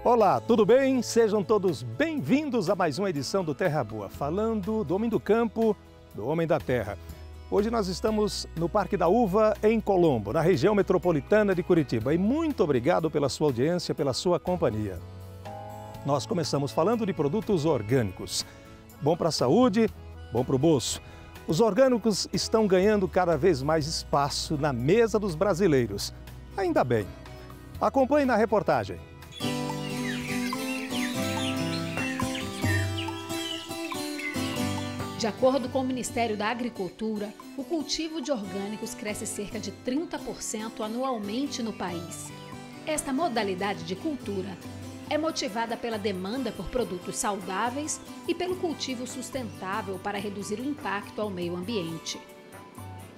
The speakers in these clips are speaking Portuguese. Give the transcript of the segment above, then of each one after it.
Olá, tudo bem? Sejam todos bem-vindos a mais uma edição do Terra Boa, falando do homem do campo, do homem da terra. Hoje nós estamos no Parque da Uva, em Colombo, na região metropolitana de Curitiba. E muito obrigado pela sua audiência, pela sua companhia. Nós começamos falando de produtos orgânicos. Bom para a saúde, bom para o bolso. Os orgânicos estão ganhando cada vez mais espaço na mesa dos brasileiros. Ainda bem. Acompanhe na reportagem. De acordo com o Ministério da Agricultura, o cultivo de orgânicos cresce cerca de 30% anualmente no país. Esta modalidade de cultura é motivada pela demanda por produtos saudáveis e pelo cultivo sustentável para reduzir o impacto ao meio ambiente.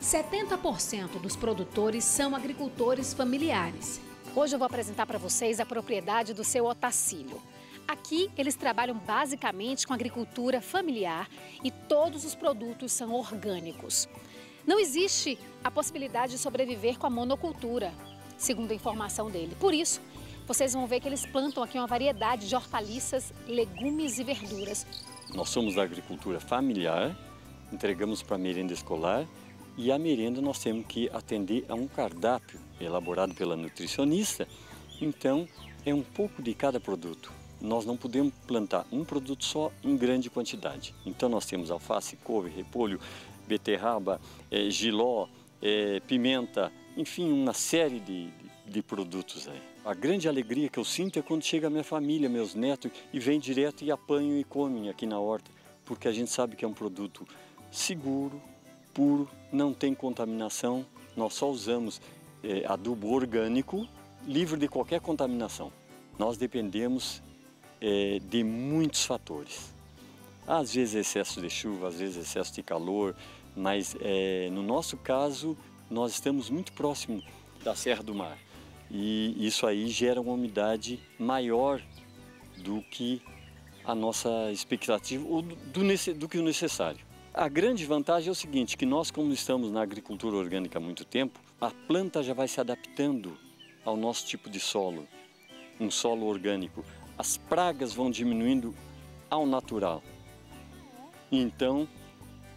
70% dos produtores são agricultores familiares. Hoje eu vou apresentar para vocês a propriedade do seu Otacílio. Aqui eles trabalham basicamente com agricultura familiar e todos os produtos são orgânicos. Não existe a possibilidade de sobreviver com a monocultura, segundo a informação dele. Por isso, vocês vão ver que eles plantam aqui uma variedade de hortaliças, legumes e verduras. Nós somos da agricultura familiar, entregamos para a merenda escolar e a merenda nós temos que atender a um cardápio elaborado pela nutricionista. Então, é um pouco de cada produto. Nós não podemos plantar um produto só em grande quantidade. Então nós temos alface, couve, repolho, beterraba, jiló, pimenta, enfim, uma série de produtos aí. A grande alegria que eu sinto é quando chega a minha família, meus netos, e vem direto e apanham e comem aqui na horta, porque a gente sabe que é um produto seguro, puro, não tem contaminação. Nós só usamos adubo orgânico, livre de qualquer contaminação. Nós dependemos de muitos fatores. Às vezes excesso de chuva, às vezes excesso de calor, mas no nosso caso nós estamos muito próximo da Serra do Mar e isso aí gera uma umidade maior do que a nossa expectativa ou do que o necessário. A grande vantagem é o seguinte, que nós, como estamos na agricultura orgânica há muito tempo, a planta já vai se adaptando ao nosso tipo de solo, um solo orgânico. As pragas vão diminuindo ao natural. Então,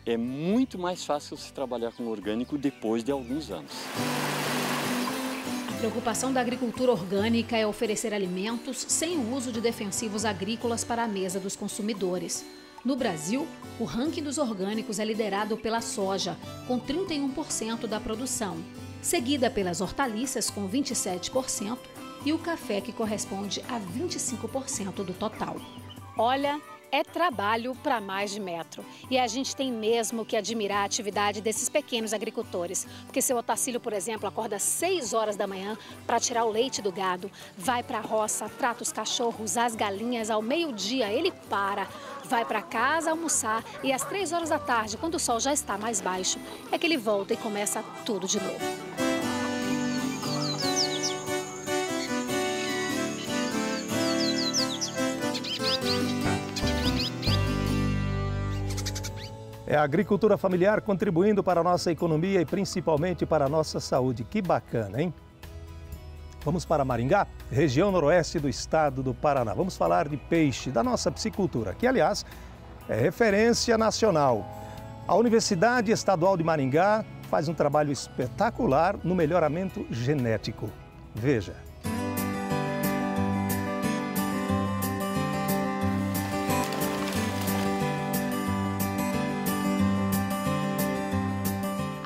é muito mais fácil se trabalhar com orgânico depois de alguns anos. A preocupação da agricultura orgânica é oferecer alimentos sem o uso de defensivos agrícolas para a mesa dos consumidores. No Brasil, o ranking dos orgânicos é liderado pela soja, com 31% da produção, seguida pelas hortaliças, com 27%, e o café, que corresponde a 25% do total. Olha, é trabalho para mais de metro. E a gente tem mesmo que admirar a atividade desses pequenos agricultores. Porque seu Otacílio, por exemplo, acorda às 6 horas da manhã para tirar o leite do gado, vai para a roça, trata os cachorros, as galinhas, ao meio-dia ele para, vai para casa almoçar e às 3 horas da tarde, quando o sol já está mais baixo, é que ele volta e começa tudo de novo. É a agricultura familiar contribuindo para a nossa economia e principalmente para a nossa saúde. Que bacana, hein? Vamos para Maringá, região noroeste do estado do Paraná. Vamos falar de peixe, da nossa piscicultura, que, aliás, é referência nacional. A Universidade Estadual de Maringá faz um trabalho espetacular no melhoramento genético. Veja.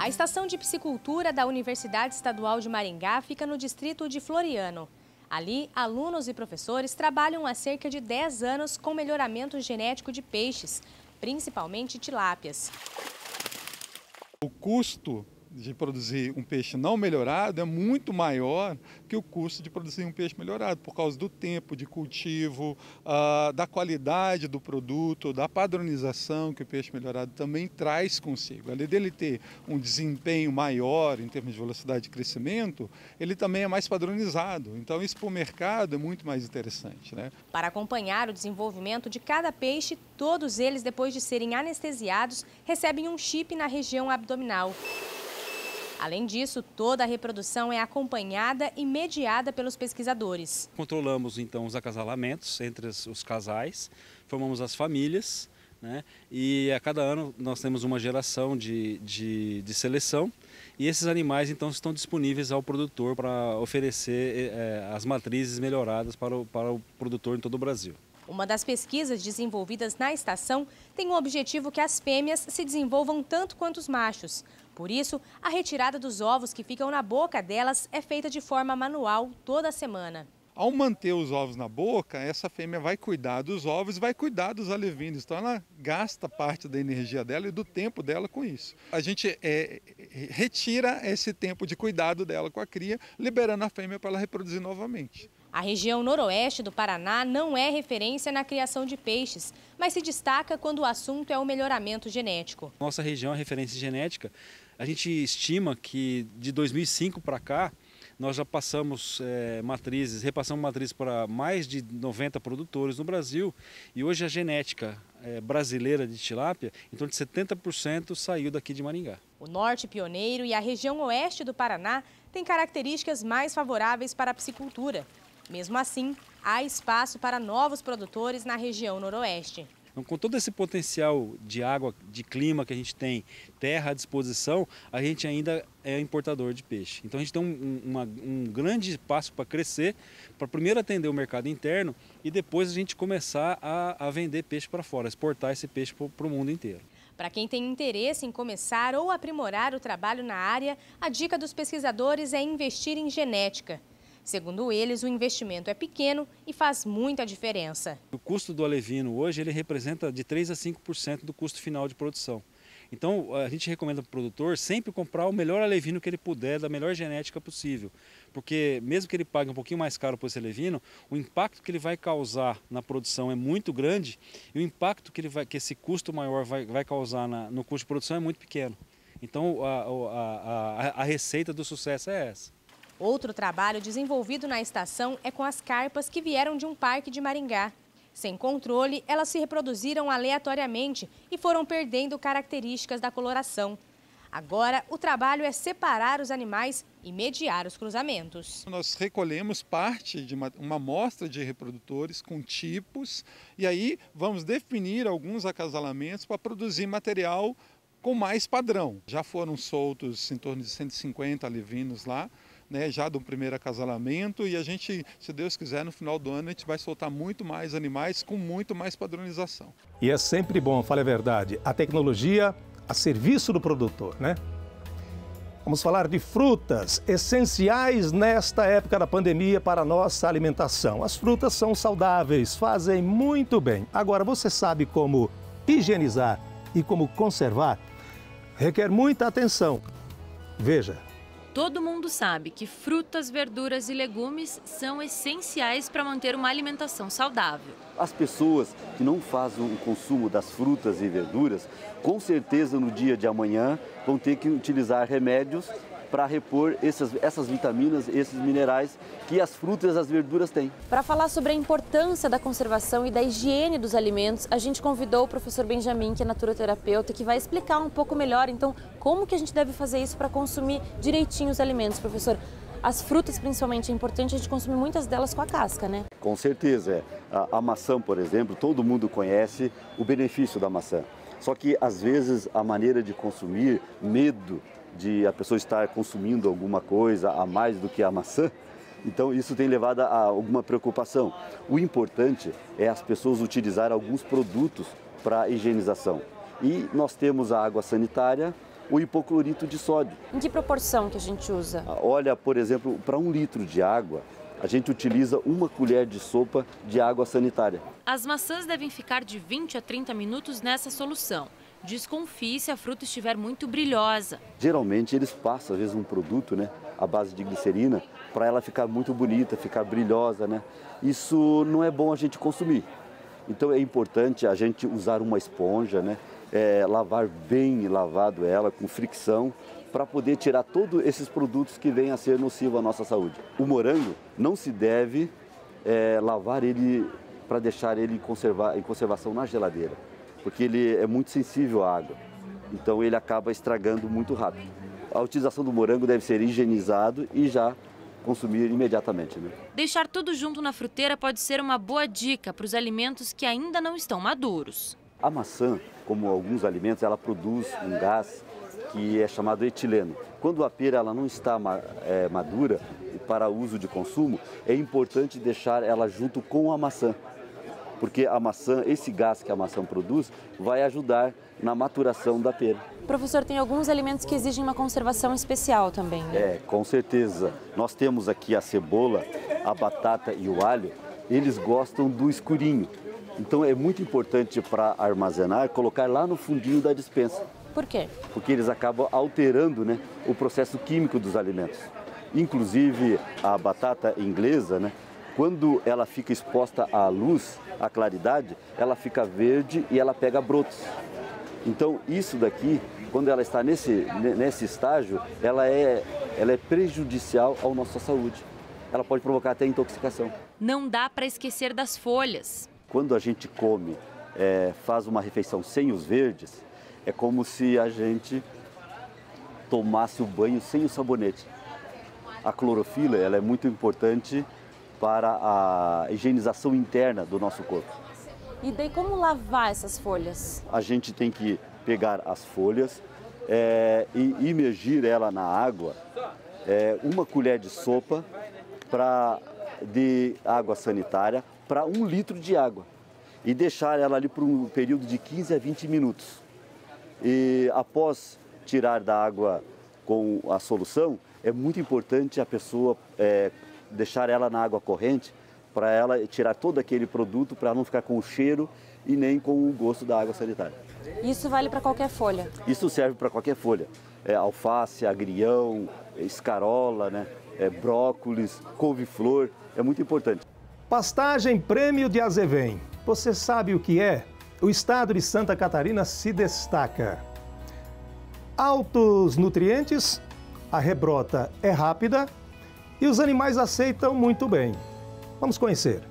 A estação de piscicultura da Universidade Estadual de Maringá fica no distrito de Floriano. Ali, alunos e professores trabalham há cerca de 10 anos com melhoramento genético de peixes, principalmente tilápias. O custo de produzir um peixe não melhorado é muito maior que o custo de produzir um peixe melhorado, por causa do tempo de cultivo, da qualidade do produto, da padronização que o peixe melhorado também traz consigo. Além dele ter um desempenho maior em termos de velocidade de crescimento, ele também é mais padronizado. Então isso para o mercado é muito mais interessante, né? Para acompanhar o desenvolvimento de cada peixe, todos eles, depois de serem anestesiados, recebem um chip na região abdominal. Além disso, toda a reprodução é acompanhada e mediada pelos pesquisadores. Controlamos então os acasalamentos entre os casais, formamos as famílias, né? E a cada ano nós temos uma geração de seleção e esses animais então estão disponíveis ao produtor para oferecer as matrizes melhoradas para o produtor em todo o Brasil. Uma das pesquisas desenvolvidas na estação tem o objetivo que as fêmeas se desenvolvam tanto quanto os machos. Por isso, a retirada dos ovos que ficam na boca delas é feita de forma manual toda semana. Ao manter os ovos na boca, essa fêmea vai cuidar dos ovos e vai cuidar dos alevinos. Então ela gasta parte da energia dela e do tempo dela com isso. A gente retira esse tempo de cuidado dela com a cria, liberando a fêmea para ela reproduzir novamente. A região noroeste do Paraná não é referência na criação de peixes, mas se destaca quando o assunto é o melhoramento genético. Nossa região é referência genética. A gente estima que de 2005 para cá, nós já passamos repassamos matrizes para mais de 90 produtores no Brasil e hoje a genética brasileira de tilápia, em torno de 70% saiu daqui de Maringá. O norte pioneiro e a região oeste do Paraná têm características mais favoráveis para a piscicultura. Mesmo assim, há espaço para novos produtores na região noroeste. Então, com todo esse potencial de água, de clima que a gente tem, terra à disposição, a gente ainda é importador de peixe. Então a gente tem um grande passo para crescer, para primeiro atender o mercado interno e depois a gente começar a vender peixe para fora, exportar esse peixe para o mundo inteiro. Para quem tem interesse em começar ou aprimorar o trabalho na área, a dica dos pesquisadores é investir em genética. Segundo eles, o investimento é pequeno e faz muita diferença. O custo do alevino hoje ele representa de 3 a 5% do custo final de produção. Então a gente recomenda para o produtor sempre comprar o melhor alevino que ele puder, da melhor genética possível. Porque mesmo que ele pague um pouquinho mais caro por esse alevino, o impacto que ele vai causar na produção é muito grande e o impacto que esse custo maior vai causar no custo de produção é muito pequeno. Então a receita do sucesso é essa. Outro trabalho desenvolvido na estação é com as carpas que vieram de um parque de Maringá. Sem controle, elas se reproduziram aleatoriamente e foram perdendo características da coloração. Agora, o trabalho é separar os animais e mediar os cruzamentos. Nós recolhemos parte de uma amostra de reprodutores com tipos e aí vamos definir alguns acasalamentos para produzir material com mais padrão. Já foram soltos em torno de 150 alevinos lá, já do primeiro acasalamento e a gente, se Deus quiser, no final do ano a gente vai soltar muito mais animais com muito mais padronização. E é sempre bom, fale a verdade, a tecnologia a serviço do produtor, né? Vamos falar de frutas essenciais nesta época da pandemia para a nossa alimentação. As frutas são saudáveis, fazem muito bem. Agora, você sabe como higienizar e como conservar? Requer muita atenção. Veja. Todo mundo sabe que frutas, verduras e legumes são essenciais para manter uma alimentação saudável. As pessoas que não fazem o consumo das frutas e verduras, com certeza no dia de amanhã vão ter que utilizar remédios para repor essas vitaminas, esses minerais que as frutas e as verduras têm. Para falar sobre a importância da conservação e da higiene dos alimentos, a gente convidou o professor Benjamin, que é naturoterapeuta, que vai explicar um pouco melhor, então, como que a gente deve fazer isso para consumir direitinho os alimentos. Professor, as frutas principalmente, é importante a gente consumir muitas delas com a casca, né? Com certeza. A maçã, por exemplo, todo mundo conhece o benefício da maçã. Só que, às vezes, a maneira de consumir, medo de a pessoa estar consumindo alguma coisa a mais do que a maçã, então isso tem levado a alguma preocupação. O importante é as pessoas utilizar alguns produtos para higienização. E nós temos a água sanitária, o hipoclorito de sódio. Em que proporção que a gente usa? Olha, por exemplo, para 1 litro de água, a gente utiliza 1 colher de sopa de água sanitária. As maçãs devem ficar de 20 a 30 minutos nessa solução. Desconfie se a fruta estiver muito brilhosa. Geralmente eles passam, às vezes, um produto, à base de glicerina, para ela ficar muito bonita, ficar brilhosa, Isso não é bom a gente consumir. Então é importante a gente usar uma esponja, lavar bem lavado ela, com fricção, para poder tirar todos esses produtos que vêm a ser nocivos à nossa saúde. O morango não se deve lavar ele para deixar ele em conservação na geladeira, porque ele é muito sensível à água, então ele acaba estragando muito rápido. a utilização do morango deve ser higienizado e já consumir imediatamente, né? Deixar tudo junto na fruteira pode ser uma boa dica para os alimentos que ainda não estão maduros. A maçã, como alguns alimentos, ela produz um gás que é chamado etileno. Quando a pera ela não está madura para uso de consumo, é importante deixar ela junto com a maçã, porque a maçã, esse gás que a maçã produz, vai ajudar na maturação da pera. Professor, tem alguns alimentos que exigem uma conservação especial também, né? É, com certeza. Nós temos aqui a cebola, a batata e o alho, eles gostam do escurinho. Então é muito importante para armazenar, colocar lá no fundinho da despensa. Por quê? Porque eles acabam alterando, né, o processo químico dos alimentos. Inclusive a batata inglesa, né, quando ela fica exposta à luz, à claridade, ela fica verde e ela pega brotos. Então isso daqui, quando ela está nesse estágio, ela é prejudicial à nossa saúde. Ela pode provocar até intoxicação. Não dá para esquecer das folhas. Quando a gente come, faz uma refeição sem os verdes, é como se a gente tomasse o banho sem o sabonete. A clorofila ela é muito importante para a higienização interna do nosso corpo. E daí como lavar essas folhas? A gente tem que pegar as folhas e imergir ela na água, uma colher de sopa de água sanitária para 1 litro de água e deixar ela ali por um período de 15 a 20 minutos. E após tirar da água com a solução, é muito importante a pessoa deixar ela na água corrente para ela tirar todo aquele produto para não ficar com o cheiro e nem com o gosto da água sanitária. Isso vale para qualquer folha? Isso serve para qualquer folha. Alface, agrião, escarola, né? Brócolis, couve-flor, é muito importante. Pastagem Prêmio de Azevém. Você sabe o que é? O estado de Santa Catarina se destaca. Altos nutrientes, a rebrota é rápida e os animais aceitam muito bem. Vamos conhecer.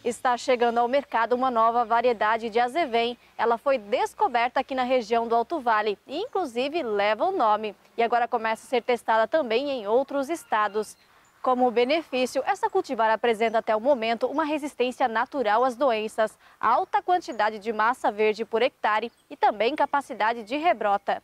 Está chegando ao mercado uma nova variedade de azevém. Ela foi descoberta aqui na região do Alto Vale e, inclusive, leva o nome. E agora começa a ser testada também em outros estados. Como benefício, essa cultivar apresenta até o momento uma resistência natural às doenças, alta quantidade de massa verde por hectare e também capacidade de rebrota.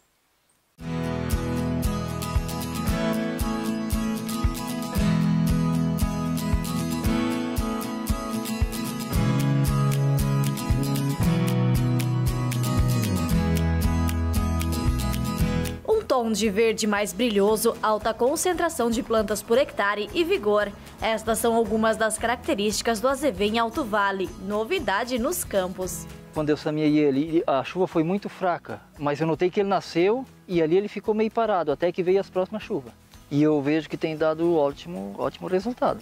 Tom de verde mais brilhoso, alta concentração de plantas por hectare e vigor. Estas são algumas das características do azevém Alto Vale, novidade nos campos. Quando eu semeei ele, a chuva foi muito fraca, mas eu notei que ele nasceu e ali ele ficou meio parado, até que veio as próximas chuvas. E eu vejo que tem dado ótimo resultado.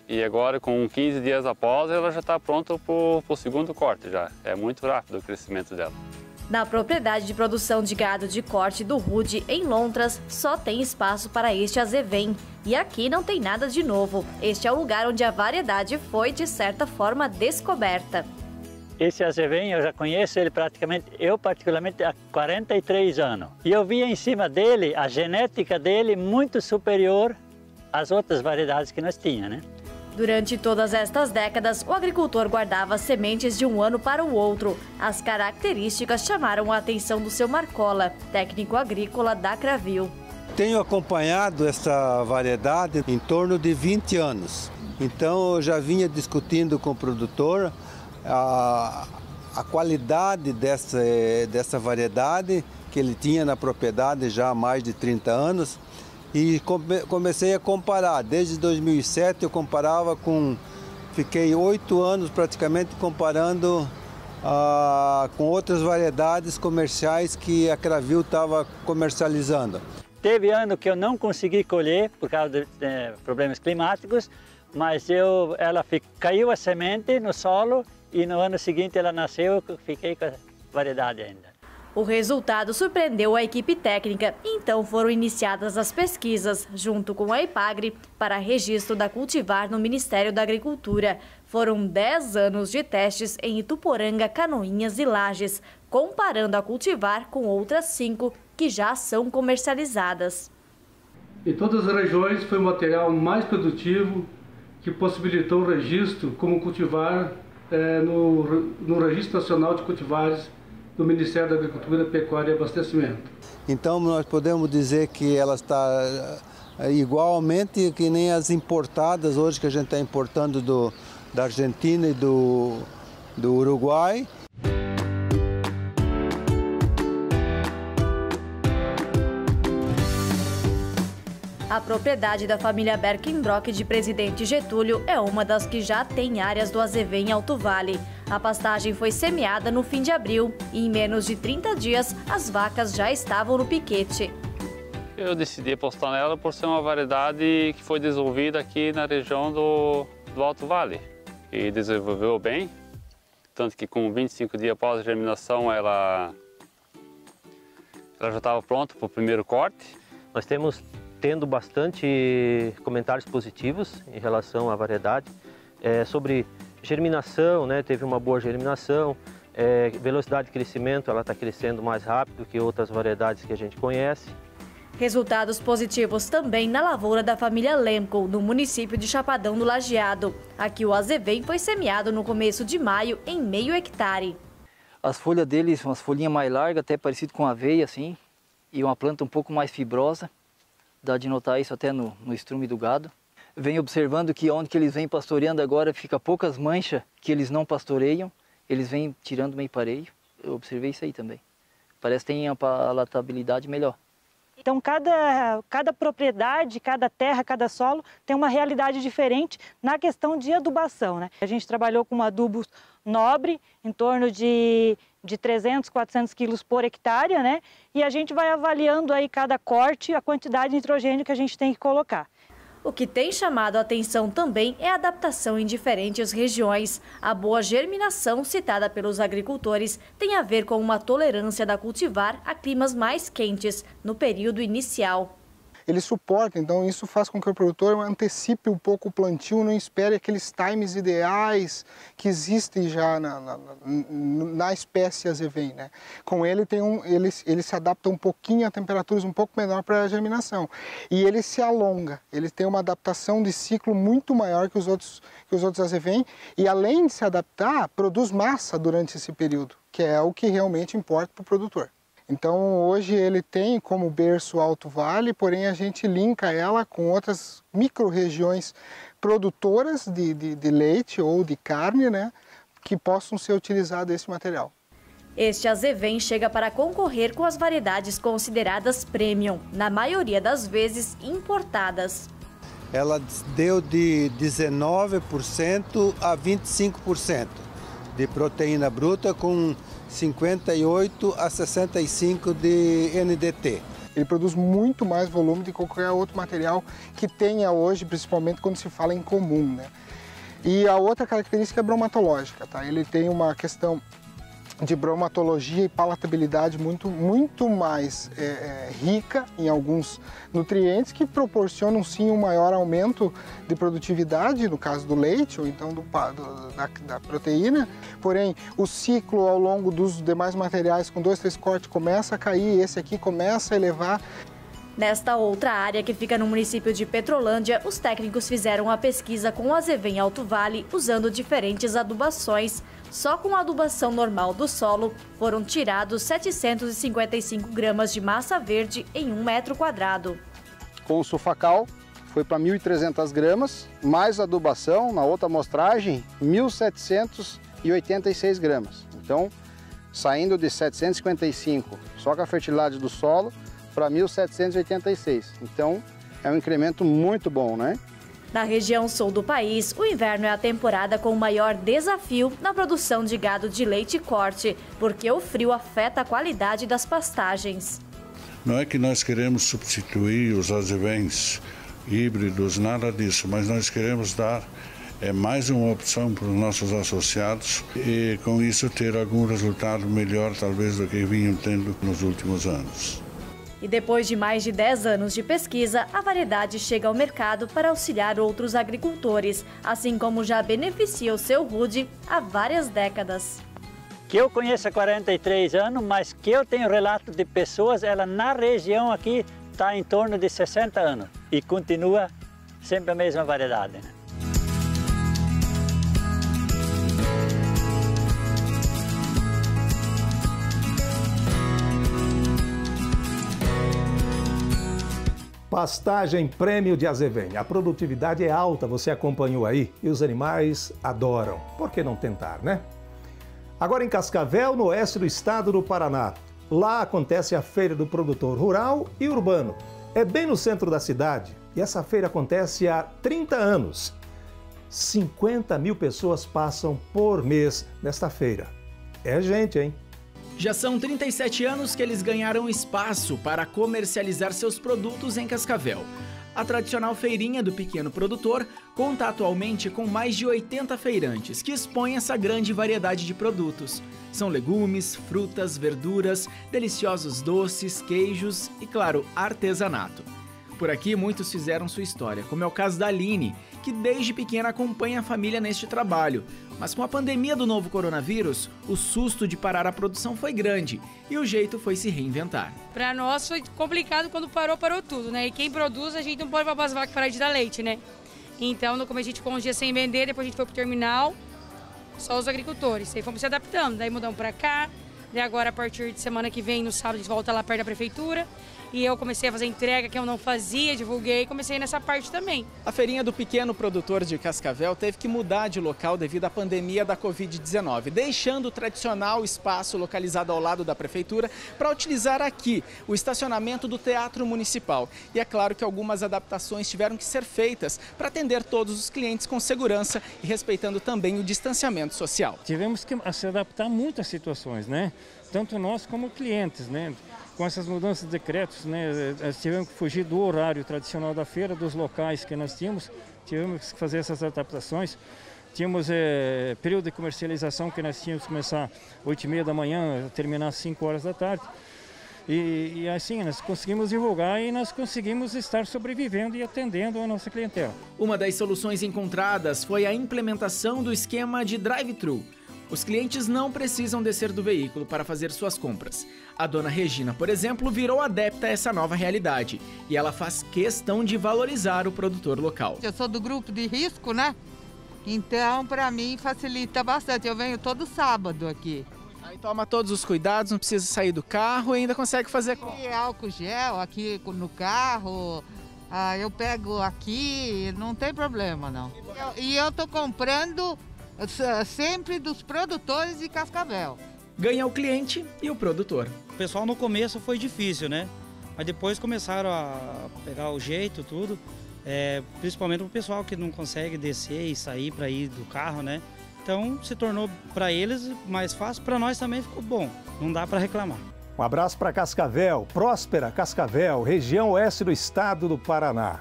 E agora, com 15 dias após, ela já está pronta para o segundo corte já. É muito rápido o crescimento dela. Na propriedade de produção de gado de corte do Rude, em Lontras, só tem espaço para este azevém. E aqui não tem nada de novo. Este é o lugar onde a variedade foi, de certa forma, descoberta. Esse azevém eu já conheço ele particularmente há 43 anos. E eu via em cima dele a genética dele muito superior às outras variedades que nós tínhamos, né? Durante todas estas décadas, o agricultor guardava sementes de um ano para o outro. As características chamaram a atenção do seu Marcola, técnico agrícola da Cravil. Tenho acompanhado essa variedade em torno de 20 anos. Então eu já vinha discutindo com o produtor a qualidade dessa variedade que ele tinha na propriedade já há mais de 30 anos. E comecei a comparar. Desde 2007 eu comparava fiquei 8 anos praticamente comparando com outras variedades comerciais que a Cravil estava comercializando. Teve ano que eu não consegui colher por causa de problemas climáticos, mas caiu a semente no solo e no ano seguinte ela nasceu, eu fiquei com a variedade ainda. O resultado surpreendeu a equipe técnica, então foram iniciadas as pesquisas, junto com a Epagre, para registro da cultivar no Ministério da Agricultura. Foram 10 anos de testes em Ituporanga, Canoinhas e Lages, comparando a cultivar com outras 5 que já são comercializadas. Em todas as regiões foi o material mais produtivo que possibilitou o registro como cultivar no Registro Nacional de Cultivares do Ministério da Agricultura, Pecuária e Abastecimento. Então nós podemos dizer que ela está igualmente que nem as importadas hoje que a gente está importando da Argentina e do Uruguai. A propriedade da família Berkenbrock de Presidente Getúlio é uma das que já tem áreas do azevém em Alto Vale. A pastagem foi semeada no fim de abril e em menos de 30 dias as vacas já estavam no piquete. Eu decidi apostar nela por ser uma variedade que foi desenvolvida aqui na região do Alto Vale e desenvolveu bem, tanto que com 25 dias após a germinação ela já estava pronta para o primeiro corte. Nós temos tendo bastante comentários positivos em relação à variedade, sobre germinação, né? Teve uma boa germinação, velocidade de crescimento, ela está crescendo mais rápido que outras variedades que a gente conhece. Resultados positivos também na lavoura da família Lemco, no município de Chapadão do Lajeado. Aqui o azevém foi semeado no começo de maio em meio hectare. As folhas deles são umas folhinhas mais largas, até parecido com aveia assim, e uma planta um pouco mais fibrosa. Dá de notar isso até no estrume do gado. Venho observando que onde que eles vêm pastoreando agora fica poucas manchas que eles não pastoreiam. Eles vêm tirando meio pareio. Eu observei isso aí também. Parece que tem a palatabilidade melhor. Então cada propriedade, cada terra, cada solo tem uma realidade diferente na questão de adubação, né? A gente trabalhou com um adubo nobre, em torno de 300, 400 quilos por hectare, né? E a gente vai avaliando aí cada corte a quantidade de nitrogênio que a gente tem que colocar. O que tem chamado a atenção também é a adaptação em diferentes regiões. A boa germinação citada pelos agricultores tem a ver com uma tolerância da cultivar a climas mais quentes no período inicial. Ele suporta, então isso faz com que o produtor antecipe um pouco o plantio, não espere aqueles times ideais que existem já na espécie azevém, né? Com ele ele se adapta um pouquinho a temperaturas um pouco menor para a germinação e ele se alonga, ele tem uma adaptação de ciclo muito maior que os outros azevém e além de se adaptar, produz massa durante esse período, que é o que realmente importa para o produtor. Então hoje ele tem como berço Alto Vale, porém a gente linka ela com outras micro-regiões produtoras de leite ou de carne, né, que possam ser utilizadas esse material. Este azevém chega para concorrer com as variedades consideradas premium, na maioria das vezes importadas. Ela deu de 19% a 25% de proteína bruta com 58 a 65 de NDT. Ele produz muito mais volume do que qualquer outro material que tenha hoje, principalmente quando se fala em comum, né? E a outra característica é bromatológica, tá? Ele tem uma questão de bromatologia e palatabilidade muito mais rica em alguns nutrientes que proporcionam sim um maior aumento de produtividade, no caso do leite ou então da proteína. Porém, o ciclo ao longo dos demais materiais com 2, 3 cortes começa a cair, esse aqui começa a elevar. Nesta outra área que fica no município de Petrolândia, os técnicos fizeram a pesquisa com o azevém Alto Vale usando diferentes adubações. Só com a adubação normal do solo foram tirados 755 gramas de massa verde em 1 metro quadrado. Com o sulfacal foi para 1.300 gramas, mais adubação na outra amostragem 1.786 gramas. Então, saindo de 755 só com a fertilidade do solo para 1.786. Então, é um incremento muito bom, né? Na região sul do país, o inverno é a temporada com o maior desafio na produção de gado de leite e corte, porque o frio afeta a qualidade das pastagens. Não é que nós queremos substituir os azevéns híbridos, nada disso, mas nós queremos dar mais uma opção para os nossos associados e com isso ter algum resultado melhor talvez do que vinham tendo nos últimos anos. E depois de mais de 10 anos de pesquisa, a variedade chega ao mercado para auxiliar outros agricultores, assim como já beneficia o seu rude há várias décadas. que eu conheço há 43 anos, mas que eu tenho relato de pessoas, ela na região aqui está em torno de 60 anos e continua sempre a mesma variedade, né? Pastagem prêmio de Azevém. A produtividade é alta, você acompanhou aí, e os animais adoram. Por que não tentar, né? Agora em Cascavel, no oeste do estado do Paraná. Lá acontece a Feira do Produtor Rural e Urbano. É bem no centro da cidade e essa feira acontece há 30 anos. 50 mil pessoas passam por mês nesta feira. É gente, hein? Já são 37 anos que eles ganharam espaço para comercializar seus produtos em Cascavel. A tradicional feirinha do pequeno produtor conta atualmente com mais de 80 feirantes que expõem essa grande variedade de produtos. São legumes, frutas, verduras, deliciosos doces, queijos e, claro, artesanato. Por aqui, muitos fizeram sua história, como é o caso da Aline, que desde pequena acompanha a família neste trabalho. Mas com a pandemia do novo coronavírus, o susto de parar a produção foi grande e o jeito foi se reinventar. Para nós foi complicado quando parou tudo, né? E quem produz, a gente não pode para as vacas parar de dar leite, né? Então, no começo a gente ficou uns dias sem vender, depois a gente foi pro terminal, só os agricultores. Aí fomos se adaptando, daí mudamos para cá, daí agora a partir de semana que vem, no sábado, a gente volta lá perto da prefeitura. E eu comecei a fazer entrega que eu não fazia, divulguei e comecei nessa parte também. A feirinha do pequeno produtor de Cascavel teve que mudar de local devido à pandemia da Covid-19, deixando o tradicional espaço localizado ao lado da prefeitura para utilizar aqui o estacionamento do Teatro Municipal. E é claro que algumas adaptações tiveram que ser feitas para atender todos os clientes com segurança e respeitando também o distanciamento social. Tivemos que se adaptar muito às situações, né? Tanto nós como clientes, né? Com essas mudanças de decretos, né, tivemos que fugir do horário tradicional da feira, dos locais que nós tínhamos, tivemos que fazer essas adaptações. Tínhamos período de comercialização que nós tínhamos que começar às 8h30 da manhã, terminar às 5 horas da tarde. E assim, nós conseguimos divulgar e nós conseguimos estar sobrevivendo e atendendo a nossa clientela. Uma das soluções encontradas foi a implementação do esquema de drive-thru. Os clientes não precisam descer do veículo para fazer suas compras. A dona Regina, por exemplo, virou adepta a essa nova realidade e ela faz questão de valorizar o produtor local. Eu sou do grupo de risco, né? Então, para mim, facilita bastante. Eu venho todo sábado aqui. Aí toma todos os cuidados, não precisa sair do carro e ainda consegue fazer... E álcool gel aqui no carro, eu pego aqui, não tem problema, não. E eu tô comprando... sempre dos produtores de Cascavel. Ganha o cliente e o produtor. O pessoal no começo foi difícil, né? Mas depois começaram a pegar o jeito, tudo. Principalmente o pessoal que não consegue descer e sair para ir do carro, né? Então se tornou para eles mais fácil, para nós também ficou bom. Não dá para reclamar. Um abraço para Cascavel, próspera Cascavel, região oeste do estado do Paraná.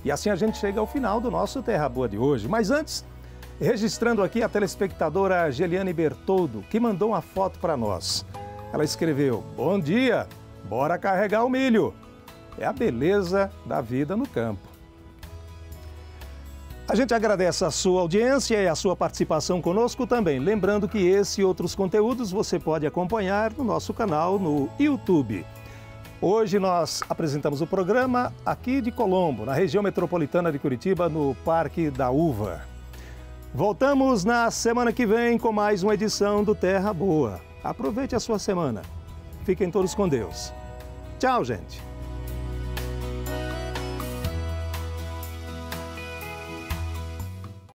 E assim a gente chega ao final do nosso Terra Boa de hoje. Mas antes... registrando aqui a telespectadora Geliane Bertoldo, que mandou uma foto para nós. Ela escreveu: bom dia, bora carregar o milho. É a beleza da vida no campo. A gente agradece a sua audiência e a sua participação conosco também. Lembrando que esse e outros conteúdos você pode acompanhar no nosso canal no YouTube. Hoje nós apresentamos o programa aqui de Colombo, na região metropolitana de Curitiba, no Parque da Uva. Voltamos na semana que vem com mais uma edição do Terra Boa. Aproveite a sua semana. Fiquem todos com Deus. Tchau, gente.